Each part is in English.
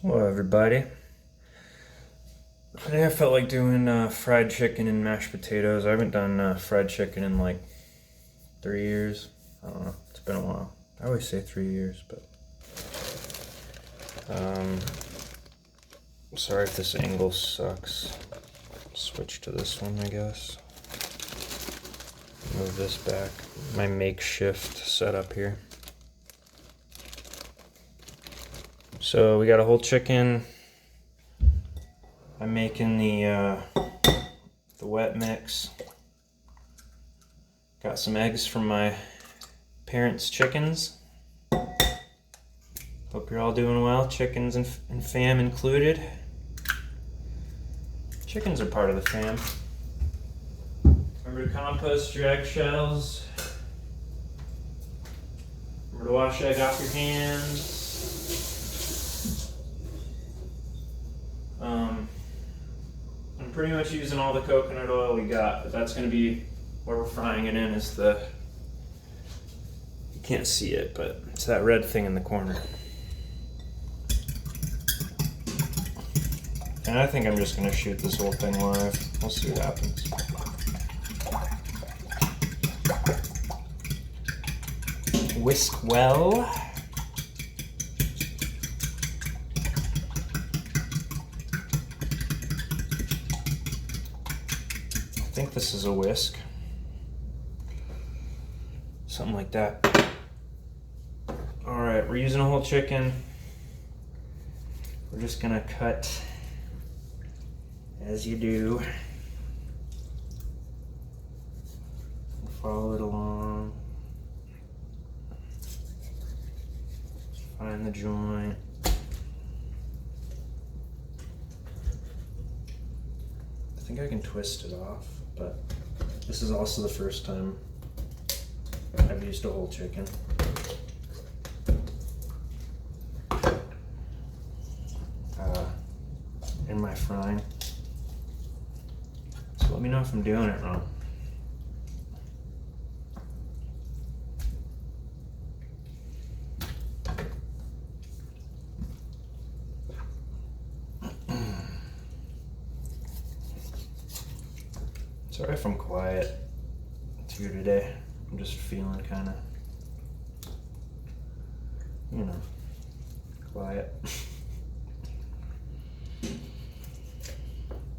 Hello everybody. Today I felt like doing fried chicken and mashed potatoes. I haven't done fried chicken in like 3 years. I don't know, it's been a while. I always say 3 years, but sorry if this angle sucks. Switch to this one, I guess. Move this back. My makeshift setup here. So we got a whole chicken. I'm making the wet mix. Got some eggs from my parents' chickens. Hope you're all doing well, chickens and fam included. Chickens are part of the fam. Remember to compost your eggshells. Remember to wash egg off your hands. I'm pretty much using all the coconut oil we got, but that's going to be what we're frying it in. Is the, you can't see it, but it's that red thing in the corner. And I think I'm just going to shoot this whole thing live. We'll see what happens. Whisk well. I think this is a whisk. Something like that. Alright, we're using a whole chicken. We're just gonna cut as you do. Follow it along. Find the joint. I think I can twist it off, but this is also the first time I've used a whole chicken. In my frying. So let me know if I'm doing it wrong. Sorry if I'm quiet to you today. I'm just feeling kind of, you know, quiet.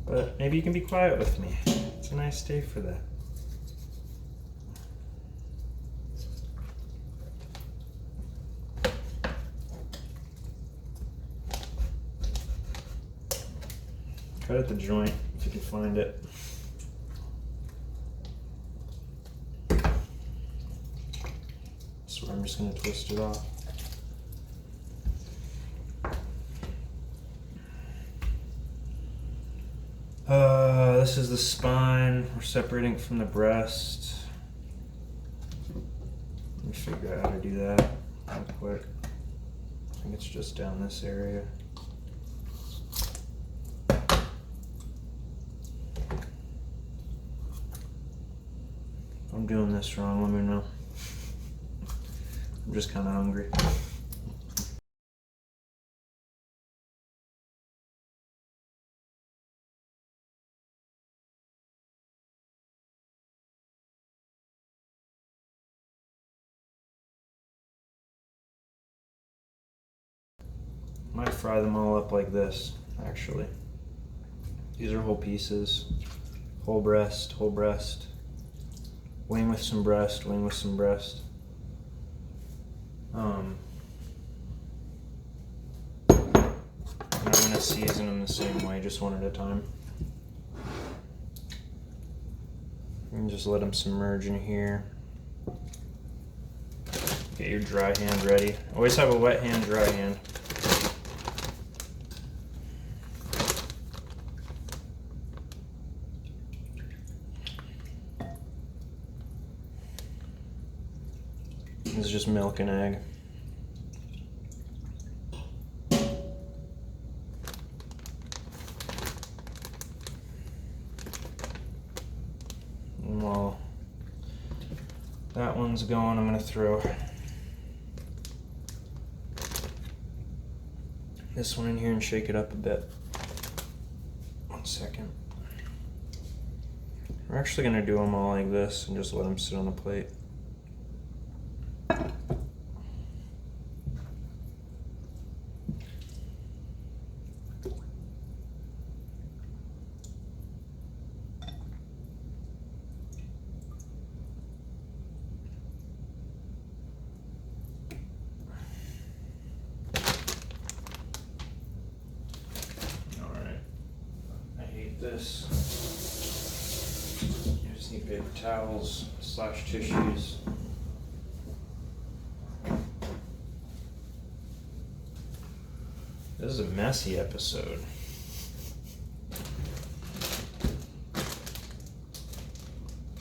But maybe you can be quiet with me. It's a nice day for that. Cut at the joint if you can find it. So I'm just going to twist it off. This is the spine. We're separating it from the breast. Let me figure out how to do that real quick. I think it's just down this area. If I'm doing this wrong, let me know. I'm just kind of hungry. Might fry them all up like this, actually. These are whole pieces. Whole breast, whole breast. Wing with some breast, wing with some breast. I'm gonna season them the same way, just one at a time. And just let them submerge in here. Get your dry hand ready. Always have a wet hand, dry hand. This is just milk and egg. And while that one's going, I'm going to throw this one in here and shake it up a bit. 1 second. We're actually gonna do them all like this and just let them sit on the plate. This. You just need paper towels / tissues. This is a messy episode.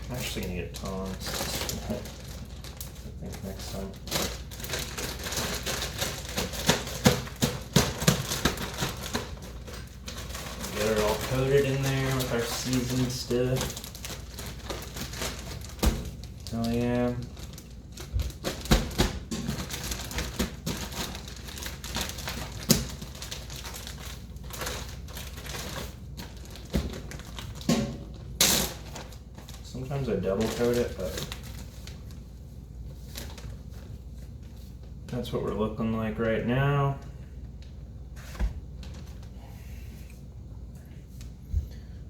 I'm actually gonna get tongs. I think next time. Get it all coated in there with our seasoned stuff. Oh yeah. Sometimes I double coat it, but that's what we're looking like right now.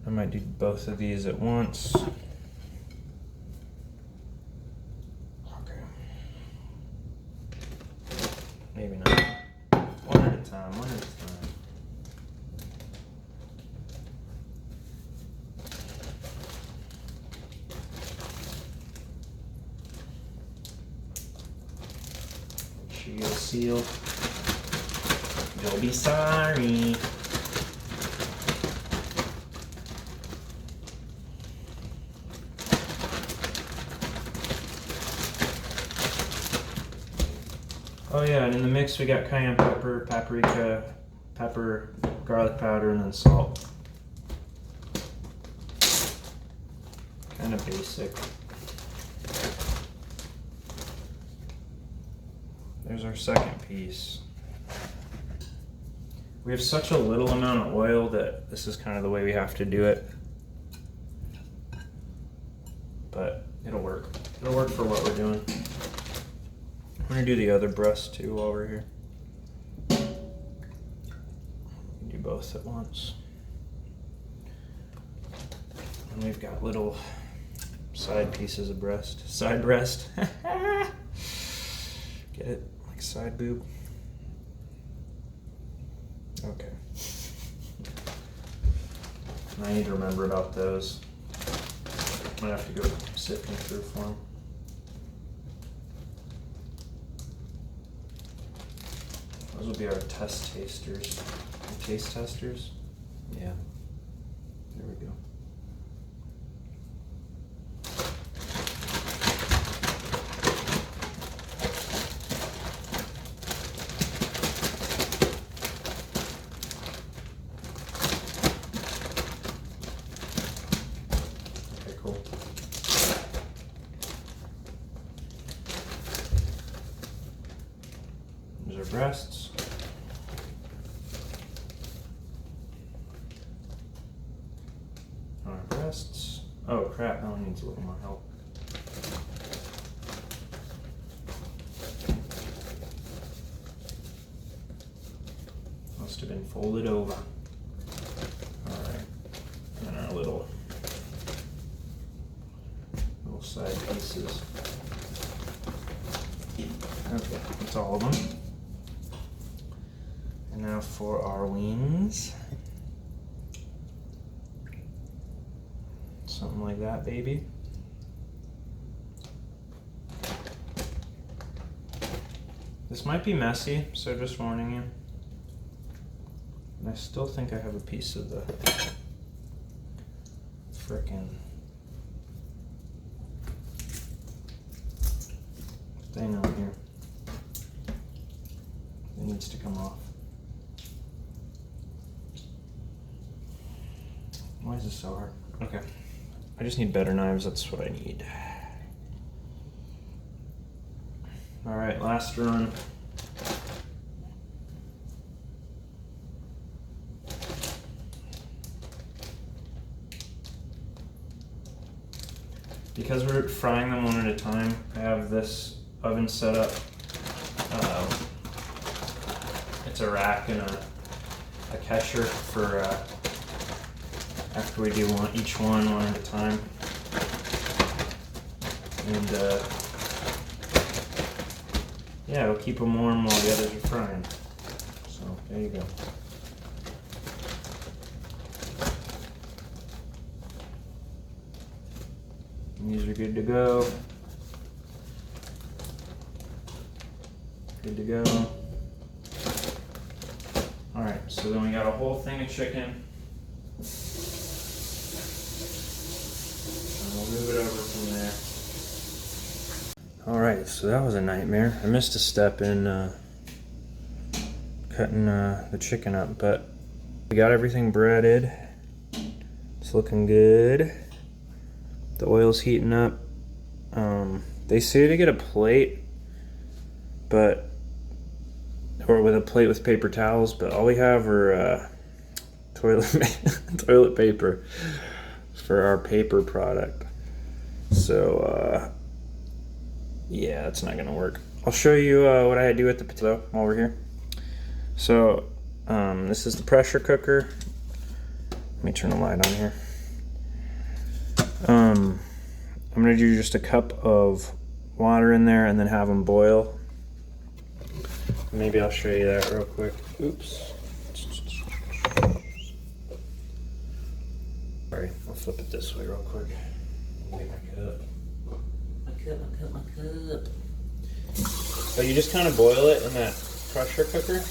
I might do both of these at once. Okay. Maybe not. One at a time, one at a time. Make sure you get a seal. You'll be sorry. Oh yeah, and in the mix we got cayenne pepper, paprika, pepper, garlic powder, and then salt. Kind of basic. There's our second piece. We have such a little amount of oil that this is kind of the way we have to do it. But it'll work. It'll work for what we're doing. I'm gonna do the other breast too while we're here. Do both at once. And we've got little side pieces of breast. Side breast. Get it? Like side boob. Okay. And I need to remember about those. I'm gonna have to go sifting through for them. Those will be our test tasters. Taste testers? Yeah. There we go. Okay, cool. There's our breasts. Oh crap, that one needs a little more help. Must have been folded over. Alright. And our little side pieces. Okay, that's all of them. And now for our wings. Something like that, baby. This might be messy, so just warning you. And I still think I have a piece of the frickin' thing on here. It needs to come off. Why is this so hard? Okay. I just need better knives, that's what I need. Alright, last run. because we're frying them one at a time, I have this oven set up. It's a rack and a catcher for after we do each one at a time. And yeah, it'll keep them warm while the others are frying. So there you go. These are good to go. Good to go. Alright, so then we got a whole thing of chicken. And we'll move it over from there. Alright, so that was a nightmare. I missed a step in cutting the chicken up, but we got everything breaded. It's looking good. The oil's heating up. They say to get a plate, or with a plate with paper towels, but all we have are toilet paper for our paper product. So yeah, that's not gonna work. I'll show you what I do with the potato while we're here. So this is the pressure cooker. Let me turn the light on here. I'm gonna do just a cup of water in there and then have them boil. Maybe I'll show you that real quick. Oops. Sorry, I'll flip it this way real quick. Make my cup. My cup. So you just kind of boil it in that pressure cooker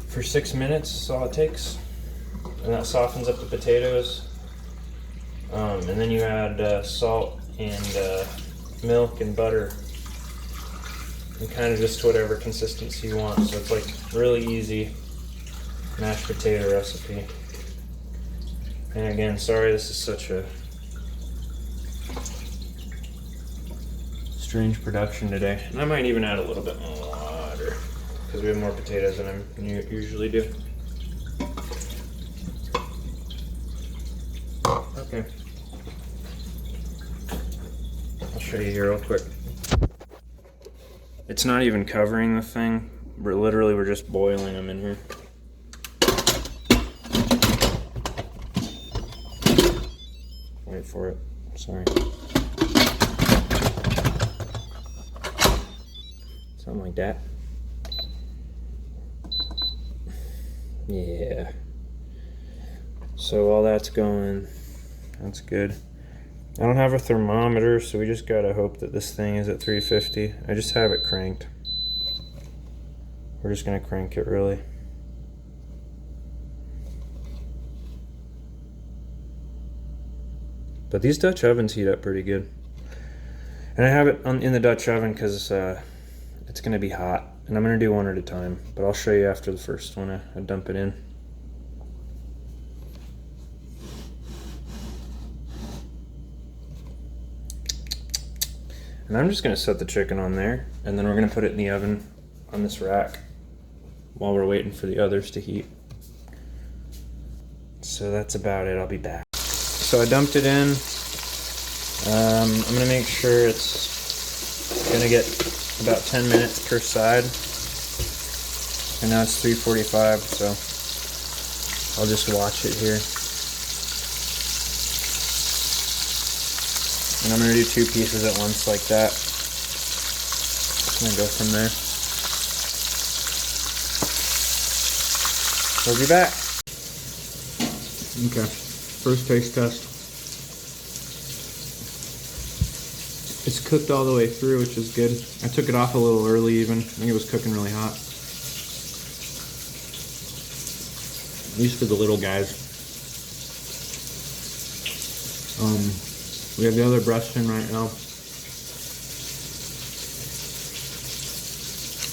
for 6 minutes. That's all it takes, and that softens up the potatoes. And then you add salt and milk and butter, and kind of just whatever consistency you want. So it's like really easy mashed potato recipe. And again, sorry this is such a strange production today. And I might even add a little bit more water because we have more potatoes than I usually do. Okay. I'll show you here real quick. It's not even covering the thing. We're just boiling them in here. Wait for it. Sorry. Something like that. Yeah. So while that's going, that's good. I don't have a thermometer, so we just gotta hope that this thing is at 350. I just have it cranked. We're just gonna crank it really. But these Dutch ovens heat up pretty good. And I have it in the Dutch oven because it's gonna be hot. And I'm gonna do one at a time, but I'll show you after the first one I dump it in. And I'm just gonna set the chicken on there, and then we're gonna put it in the oven on this rack while we're waiting for the others to heat. So that's about it. I'll be back. So I dumped it in. I'm gonna make sure it's gonna get about 10 minutes per side. And now it's 3:45, so I'll just watch it here. And I'm going to do 2 pieces at once like that. I'm going to go from there. We'll be back. Okay, first taste test. It's cooked all the way through, which is good. I took it off a little early even. I think it was cooking really hot. At least for the little guys. We have the other breast in right now.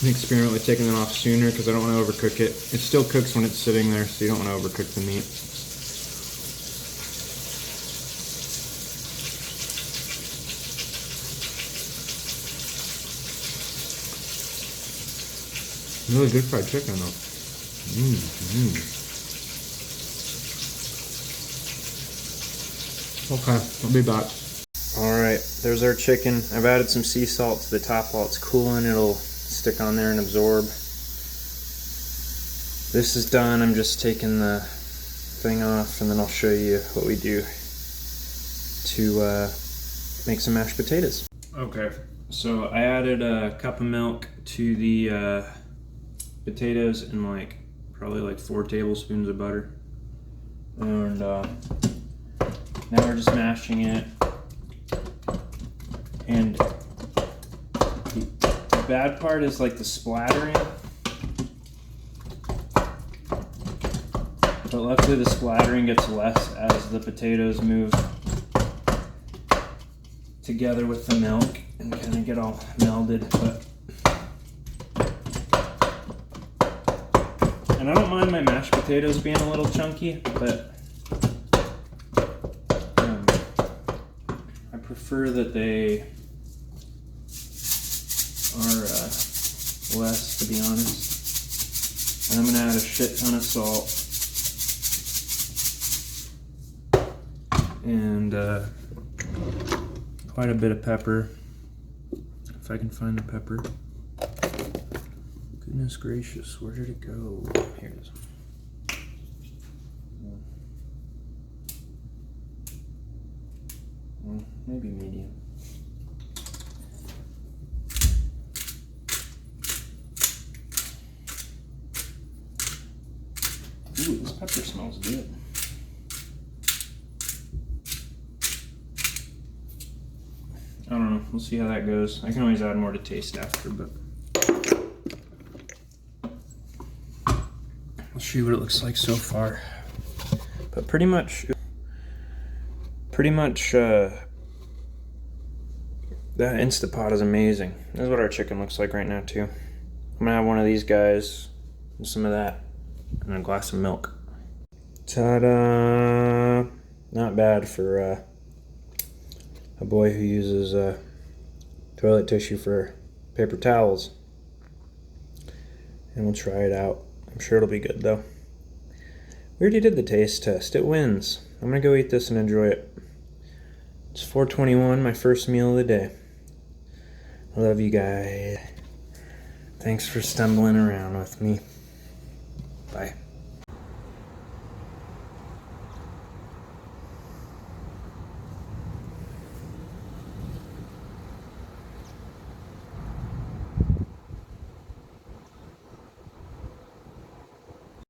I'm experiment with taking it off sooner because I don't want to overcook it. It still cooks when it's sitting there, so you don't want to overcook the meat. Really good fried chicken though. Okay, I'll be back. All right, there's our chicken. I've added some sea salt to the top while it's cooling. It'll stick on there and absorb. This is done. I'm just taking the thing off, and then I'll show you what we do to make some mashed potatoes. Okay, so I added a cup of milk to the potatoes and probably like 4 tablespoons of butter. And now we're just mashing it. And the bad part is like the splattering. But luckily the splattering gets less as the potatoes move together with the milk and kind of get all melded. And I don't mind my mashed potatoes being a little chunky, but I prefer that they are less, to be honest. And I'm gonna add a shit ton of salt and quite a bit of pepper, if I can find the pepper. Goodness gracious, where did it go? Here it is. Maybe medium. Ooh, this pepper smells good. I don't know, we'll see how that goes. I can always add more to taste after, but I'll show you what it looks like so far. But pretty much that Instant Pot is amazing. This is what our chicken looks like right now too. I'm gonna have one of these guys and some of that and a glass of milk. Ta-da! Not bad for a boy who uses toilet tissue for paper towels. And we'll try it out. I'm sure it'll be good though. We already did the taste test. It wins. I'm gonna go eat this and enjoy it. It's 4:21, my first meal of the day. I love you guys. Thanks for stumbling around with me. Bye.